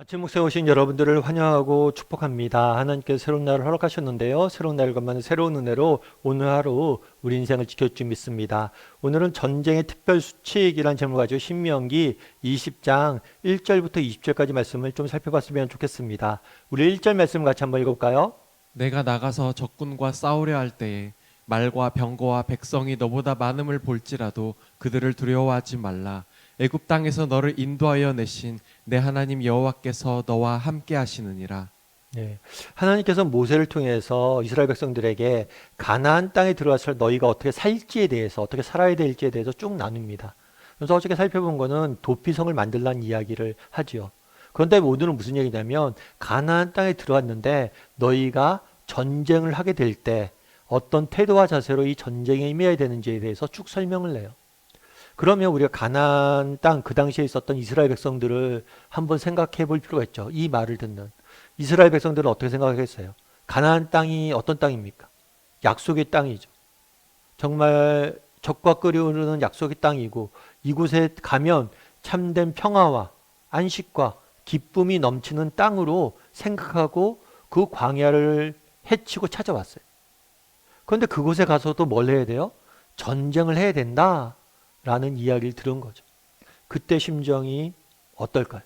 아침 목소에 오신 여러분들을 환영하고 축복합니다. 하나님께서 새로운 날을 허락하셨는데요. 새로운 날과만 새로운 은혜로 오늘 하루 우리 인생을 지켜줄 줄 믿습니다. 오늘은 전쟁의 특별 수칙이라는 제목을 가지고 신명기 20장 1절부터 20절까지 말씀을 좀 살펴봤으면 좋겠습니다. 우리 1절 말씀 같이 한번 읽어볼까요? 내가 나가서 적군과 싸우려 할 때에 말과 병거와 백성이 너보다 많음을 볼지라도 그들을 두려워하지 말라. 애굽 땅에서 너를 인도하여 내신 내 하나님 여호와께서 너와 함께 하시느니라. 네. 하나님께서 모세를 통해서 이스라엘 백성들에게 가나안 땅에 들어와서 너희가 어떻게 살지에 대해서 어떻게 살아야 될지에 대해서 쭉 나눕니다. 그래서 어저께 살펴본 거는 도피성을 만들라는 이야기를 하지요. 그런데 오늘은 무슨 얘기냐면 가나안 땅에 들어왔는데 너희가 전쟁을 하게 될 때 어떤 태도와 자세로 이 전쟁에 임해야 되는지에 대해서 쭉 설명을 해요. 그러면 우리가 가나안 땅 그 당시에 있었던 이스라엘 백성들을 한번 생각해 볼 필요가 있죠. 이 말을 듣는 이스라엘 백성들은 어떻게 생각하겠어요? 가나안 땅이 어떤 땅입니까? 약속의 땅이죠. 정말 적과 끓이오르는 약속의 땅이고 이곳에 가면 참된 평화와 안식과 기쁨이 넘치는 땅으로 생각하고 그 광야를 헤치고 찾아왔어요. 그런데 그곳에 가서도 뭘 해야 돼요? 전쟁을 해야 된다라는 이야기를 들은 거죠. 그때 심정이 어떨까요?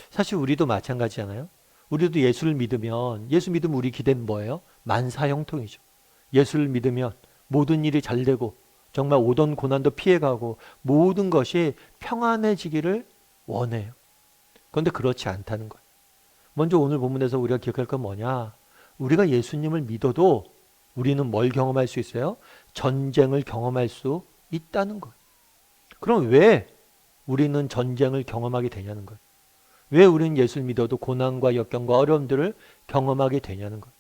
사실 우리도 마찬가지잖아요. 우리도 예수를 믿으면 예수 믿으면 우리 기대는 뭐예요? 만사형통이죠. 예수를 믿으면 모든 일이 잘 되고 정말 오던 고난도 피해가고 모든 것이 평안해지기를 원해요. 그런데 그렇지 않다는 거예요. 먼저 오늘 본문에서 우리가 기억할 건 뭐냐? 우리가 예수님을 믿어도 우리는 뭘 경험할 수 있어요? 전쟁을 경험할 수 있다는 거예요. 그럼 왜 우리는 전쟁을 경험하게 되냐는 거예요. 왜 우리는 예수를 믿어도 고난과 역경과 어려움들을 경험하게 되냐는 거예요.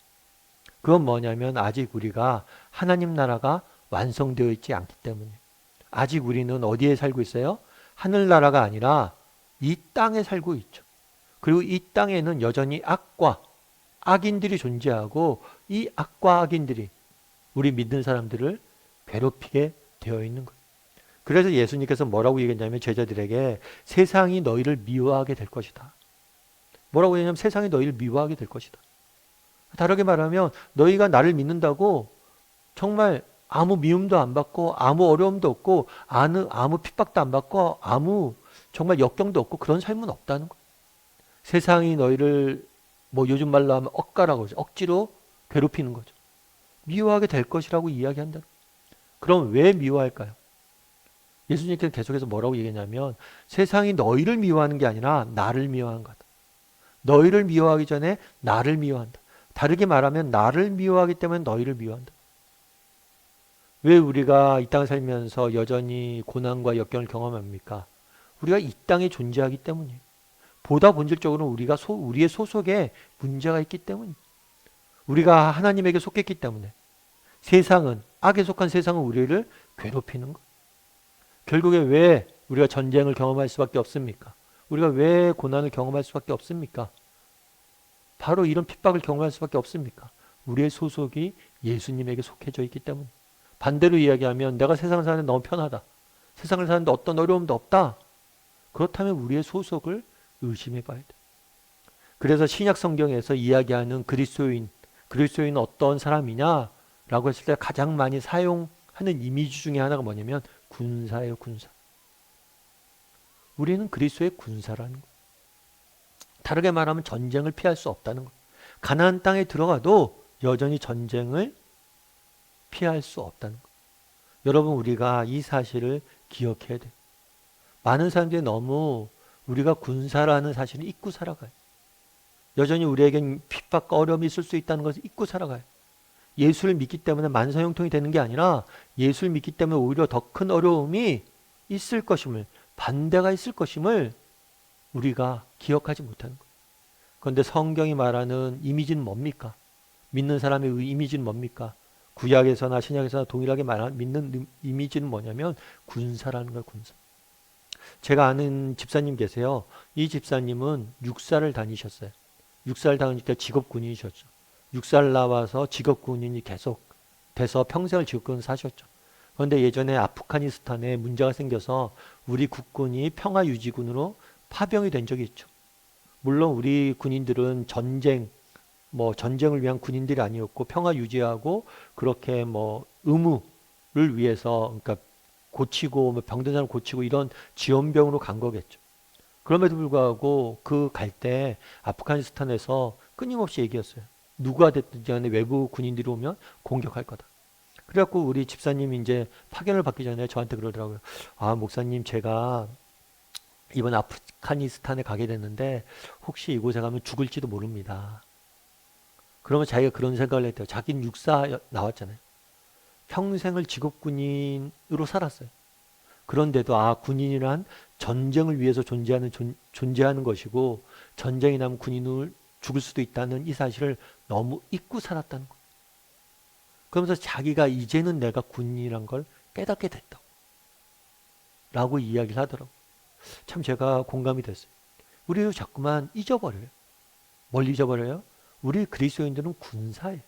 그건 뭐냐면 아직 우리가 하나님 나라가 완성되어 있지 않기 때문에 아직 우리는 어디에 살고 있어요? 하늘나라가 아니라 이 땅에 살고 있죠. 그리고 이 땅에는 여전히 악과 악인들이 존재하고 이 악과 악인들이 우리 믿는 사람들을 괴롭히게 되어 있는 거예요. 그래서 예수님께서 뭐라고 얘기했냐면 제자들에게 세상이 너희를 미워하게 될 것이다. 뭐라고 했냐면 세상이 너희를 미워하게 될 것이다. 다르게 말하면 너희가 나를 믿는다고 정말 아무 미움도 안 받고 아무 어려움도 없고 아무 핍박도 안 받고 아무 정말 역경도 없고 그런 삶은 없다는 거예요. 세상이 너희를 뭐 요즘 말로 하면 억가라고 하죠. 억지로 괴롭히는 거죠. 미워하게 될 것이라고 이야기한다. 그럼 왜 미워할까요? 예수님께서 계속해서 뭐라고 얘기했냐면 세상이 너희를 미워하는 게 아니라 나를 미워하는 거다. 너희를 미워하기 전에 나를 미워한다. 다르게 말하면 나를 미워하기 때문에 너희를 미워한다. 왜 우리가 이 땅을 살면서 여전히 고난과 역경을 경험합니까? 우리가 이 땅에 존재하기 때문이에요. 보다 본질적으로 우리의 소속에 문제가 있기 때문이에요. 우리가 하나님에게 속했기 때문에 세상은 악에 속한 세상은 우리를 괴롭히는 것. 결국에 왜 우리가 전쟁을 경험할 수밖에 없습니까? 우리가 왜 고난을 경험할 수밖에 없습니까? 바로 이런 핍박을 경험할 수밖에 없습니까? 우리의 소속이 예수님에게 속해져 있기 때문에. 반대로 이야기하면 내가 세상을 사는데 너무 편하다. 세상을 사는데 어떤 어려움도 없다. 그렇다면 우리의 소속을 의심해 봐야 돼. 그래서 신약 성경에서 이야기하는 그리스도인은 어떤 사람이냐라고 했을 때 가장 많이 사용하는 이미지 중에 하나가 뭐냐면 군사예요, 군사. 우리는 그리스도의 군사라는 거예요. 다르게 말하면 전쟁을 피할 수 없다는 거예요. 가나안 땅에 들어가도 여전히 전쟁을 피할 수 없다는 거예요. 여러분 우리가 이 사실을 기억해야 돼요. 많은 사람들이 너무 우리가 군사라는 사실을 잊고 살아가요. 여전히 우리에겐 핍박과 어려움이 있을 수 있다는 것을 잊고 살아가요. 예수를 믿기 때문에 만사형통이 되는 게 아니라 예수를 믿기 때문에 오히려 더 큰 어려움이 있을 것임을, 반대가 있을 것임을 우리가 기억하지 못하는 거예요. 그런데 성경이 말하는 이미지는 뭡니까? 믿는 사람의 이미지는 뭡니까? 구약에서나 신약에서나 동일하게 말하는 믿는 이미지는 뭐냐면 군사라는 거예요, 군사. 제가 아는 집사님 계세요. 이 집사님은 육사를 다니셨어요. 육사를 다니니까 직업군인이셨죠. 육사를 나와서 직업군인이 계속 돼서 평생을 직업군 사셨죠. 그런데 예전에 아프가니스탄에 문제가 생겨서 우리 국군이 평화유지군으로 파병이 된 적이 있죠. 물론 우리 군인들은 전쟁을 위한 군인들이 아니었고 평화 유지하고 그렇게 뭐 의무를 위해서 그러니까 고치고 뭐 병든 사람 고치고 이런 지원병으로 간 거겠죠. 그럼에도 불구하고 그 갈 때 아프가니스탄에서 끊임없이 얘기했어요. 누가 됐든지 간에 외부 군인들이 오면 공격할 거다. 그래갖고 우리 집사님이 이제 파견을 받기 전에 저한테 그러더라고요. 아, 목사님, 제가 이번 아프가니스탄에 가게 됐는데 혹시 이곳에 가면 죽을지도 모릅니다. 그러면 자기가 그런 생각을 했대요. 자기는 육사 나왔잖아요. 평생을 직업군인으로 살았어요. 그런데도 군인이란 전쟁을 위해서 존재하는 것이고 전쟁이 나면 군인을 죽을 수도 있다는 이 사실을 너무 잊고 살았다는 거예요. 그러면서 자기가 이제는 내가 군인이란 걸 깨닫게 됐다고 라고 이야기를 하더라고요. 참 제가 공감이 됐어요. 우리도 자꾸만 잊어버려요. 뭘 잊어버려요? 우리 그리스도인들은 군사예요.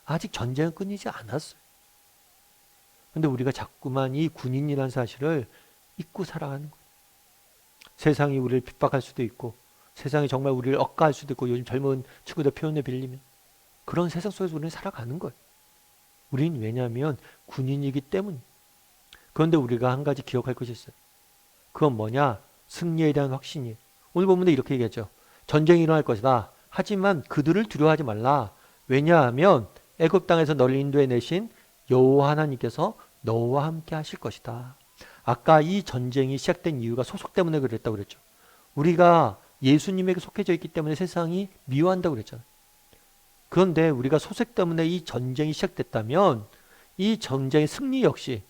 아직 전쟁은 끊이지 않았어요. 근데 우리가 자꾸만 이 군인이라는 사실을 잊고 살아가는 거예요. 세상이 우리를 핍박할 수도 있고 세상이 정말 우리를 억까할 수도 있고 요즘 젊은 친구들 표현에 빌리면 그런 세상 속에서 우리는 살아가는 거예요. 우리는 왜냐하면 군인이기 때문에. 그런데 우리가 한 가지 기억할 것이 있어요. 그건 뭐냐? 승리에 대한 확신이에요. 오늘 본문에 이렇게 얘기했죠. 전쟁이 일어날 것이다. 하지만 그들을 두려워하지 말라. 왜냐하면 애굽 땅에서 너를 인도해 내신 여호와 하나님께서 너와 함께 하실 것이다. 아까 이 전쟁이 시작된 이유가 소속 때문에 그랬다고 그랬죠. 우리가 예수님에게 속해져 있기 때문에 세상이 미워한다고 그랬잖아요. 그런데 우리가 소속 때문에 이 전쟁이 시작됐다면 이 전쟁의 승리 역시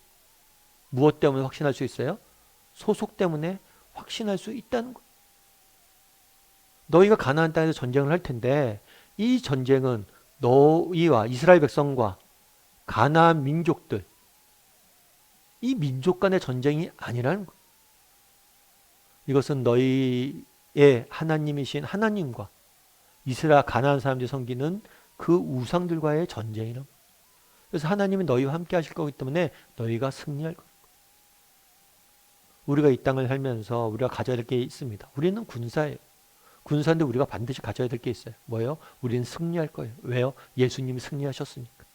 무엇 때문에 확신할 수 있어요? 소속 때문에 확신할 수 있다는 거예요. 너희가 가나안 땅에서 전쟁을 할 텐데 이 전쟁은 너희와 이스라엘 백성과 가나안 민족들 이 민족 간의 전쟁이 아니라는 거예요. 이것은 너희의 하나님이신 하나님과 이스라엘 가나안 사람들이 섬기는 그 우상들과의 전쟁이라고. 그래서 하나님은 너희와 함께 하실 거기 때문에 너희가 승리할 거예요. 우리가 이 땅을 살면서 우리가 가져야 될 게 있습니다. 우리는 군사예요. 군사인데 우리가 반드시 가져야 될 게 있어요. 뭐예요? 우리는 승리할 거예요. 왜요? 예수님이 승리하셨으니까.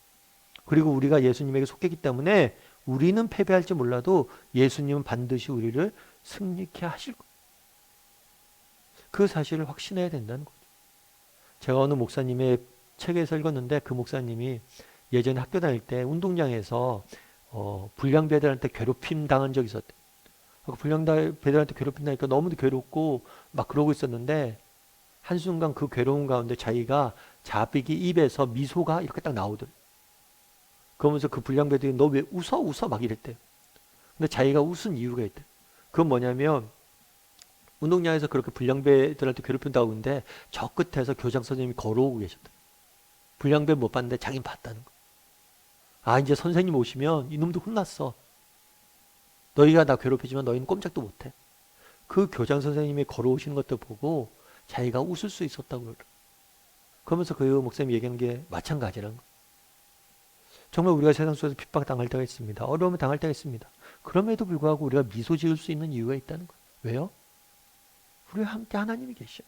그리고 우리가 예수님에게 속했기 때문에 우리는 패배할지 몰라도 예수님은 반드시 우리를 승리케 하실 거예요. 그 사실을 확신해야 된다는 거죠. 제가 어느 목사님의 책에서 읽었는데 그 목사님이 예전에 학교 다닐 때 운동장에서 불량배들한테 괴롭힘 당한 적이 있었대요. 불량배들한테 괴롭힘 당하니까 너무도 괴롭고 막 그러고 있었는데 한순간 그 괴로운 가운데 자기가 자비기 입에서 미소가 이렇게 딱 나오더래요. 그러면서 그 불량배들이 너 왜 웃어 막 이랬대요. 근데 자기가 웃은 이유가 있대요. 그건 뭐냐면 운동장에서 그렇게 불량배들한테 괴롭힌다고 하는데 저 끝에서 교장 선생님이 걸어오고 계셨대요. 불량배 못 봤는데 자기는 봤다는 거. 이제 선생님 오시면 이놈도 혼났어. 너희가 나 괴롭히지만 너희는 꼼짝도 못해. 그 교장 선생님이 걸어오시는 것도 보고 자기가 웃을 수 있었다고 그러더라고요. 그러면서 그 목사님이 얘기하는 게 마찬가지라는 거. 정말 우리가 세상 속에서 핍박당할 때가 있습니다. 어려움을 당할 때가 있습니다. 그럼에도 불구하고 우리가 미소 지을 수 있는 이유가 있다는 거예요. 왜요? 우리와 함께 하나님이 계셔.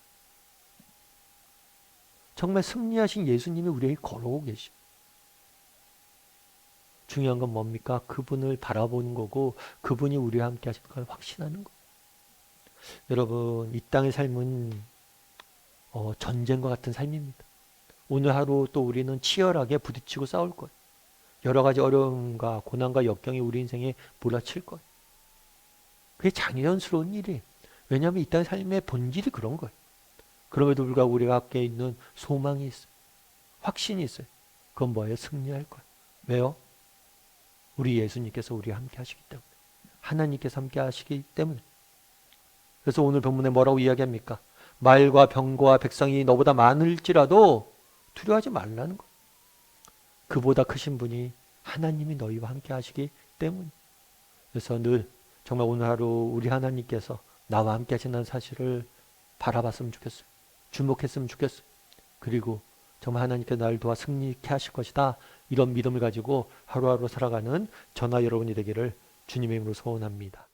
정말 승리하신 예수님이 우리에게 걸어오고 계셔. 중요한 건 뭡니까? 그분을 바라보는 거고 그분이 우리와 함께 하실 걸 확신하는 거. 여러분, 이 땅의 삶은 전쟁과 같은 삶입니다. 오늘 하루 또 우리는 치열하게 부딪히고 싸울 거예요. 여러 가지 어려움과 고난과 역경이 우리 인생에 몰아칠 거예요. 그게 자연스러운 일이에요. 왜냐하면 이 땅의 삶의 본질이 그런 거예요. 그럼에도 불구하고 우리가 갖게 있는 소망이 있어요. 확신이 있어요. 그건 뭐예요? 승리할 거예요. 왜요? 우리 예수님께서 우리와 함께 하시기 때문에. 하나님께서 함께 하시기 때문에. 그래서 오늘 본문에 뭐라고 이야기합니까? 말과 병거와 백성이 너보다 많을지라도 두려워하지 말라는 거예요. 그보다 크신 분이 하나님이 너희와 함께 하시기 때문에. 그래서 늘 정말 오늘 하루 우리 하나님께서 나와 함께 하신다는 사실을 바라봤으면 좋겠어요. 주목했으면 좋겠어요. 그리고 정말 하나님께서 나를 도와 승리케 하실 것이다. 이런 믿음을 가지고 하루하루 살아가는 저나 여러분이 되기를 주님의 이름으로 소원합니다.